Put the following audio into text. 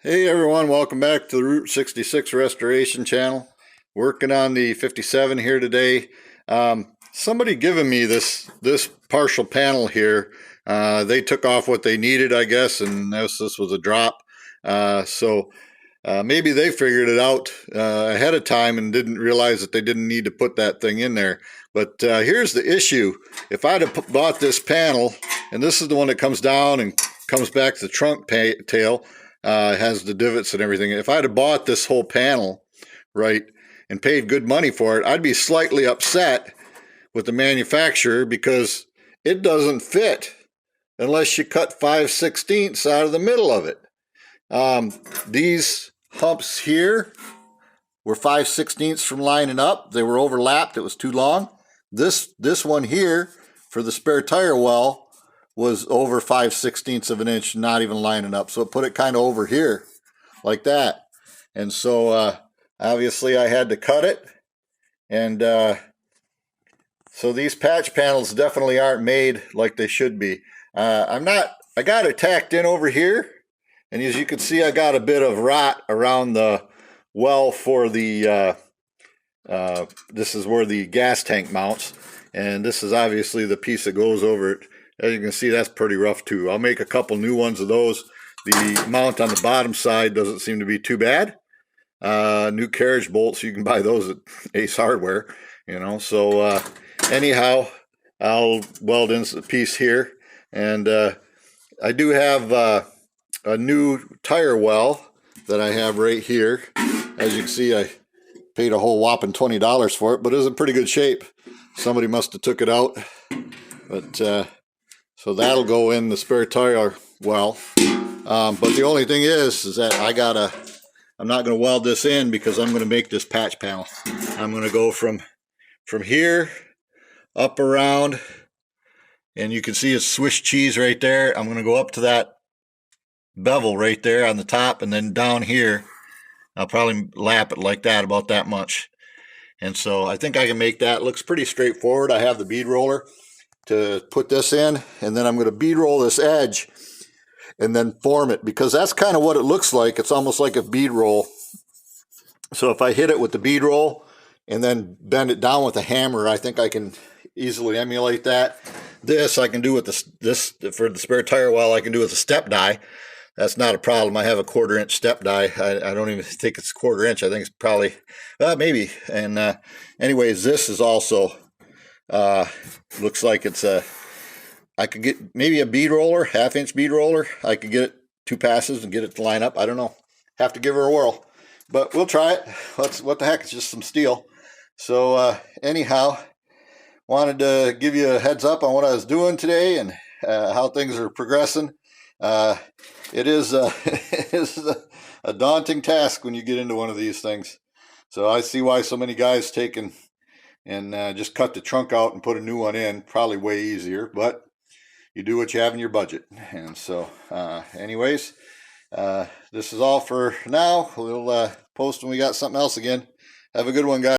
Hey everyone, welcome back to the Route 66 Restoration channel. Working on the 57 here today. Somebody given me this partial panel here. They took off what they needed, I guess, and this was a drop. Maybe they figured it out ahead of time and didn't realize that they didn't need to put that thing in there. But here's the issue. If I'd have bought this panel, and this is the one that comes down and comes back to the trunk tail, has the divots and everything. If I'd have bought this whole panel, right, and paid good money for it, I'd be slightly upset with the manufacturer because it doesn't fit unless you cut 5/16 out of the middle of it. These humps here were 5/16 from lining up. They were overlapped. It was too long. This one here for the spare tire well was over 5/16 of an inch, not even lining up. So it put it kind of over here like that. And so obviously I had to cut it. And so these patch panels definitely aren't made like they should be. I got it tacked in over here. And as you can see, I got a bit of rot around the well for the, this is where the gas tank mounts. And this is obviously the piece that goes over it. As you can see, that's pretty rough too. I'll make a couple new ones of those. The mount on the bottom side doesn't seem to be too bad. New carriage bolts, you can buy those at Ace Hardware, you know. So anyhow, I'll weld in a piece here. And I do have a new tire well that I have right here. As you can see, I paid a whole whopping $20 for it, but it's in pretty good shape. Somebody must have took it out. But so that'll go in the spare tire well. But the only thing is that I'm not going to weld this in because I'm going to make this patch panel. I'm going to go from here up around, and you can see it's Swiss cheese right there. I'm going to go up to that bevel right there on the top, and then down here I'll probably lap it like that, about that much. And so I think I can make that. It looks pretty straightforward. I have the bead roller to put this in, and then I'm going to bead roll this edge and then form it, because that's kind of what it looks like. It's almost like a bead roll. So if I hit it with the bead roll and then bend it down with a hammer, I think I can easily emulate that. This I can do with this for the spare tire well. I can do with a step die. That's not a problem. I have a 1/4 inch step die. I don't even think it's 1/4 inch. I think it's probably, maybe. And anyways, this is also, looks like it's I could get maybe a bead roller, 1/2 inch bead roller. I could get it 2 passes and get it to line up. I don't know. Have to give her a whirl. But we'll try it. What the heck, it's just some steel. So anyhow, wanted to give you a heads up on what I was doing today and how things are progressing. It is a daunting task when you get into one of these things. So I see why so many guys take and just cut the trunk out and put a new one in. Probably way easier, but you do what you have in your budget. And so anyways, this is all for now. We'll post when we got something else again. Have a good one, guys.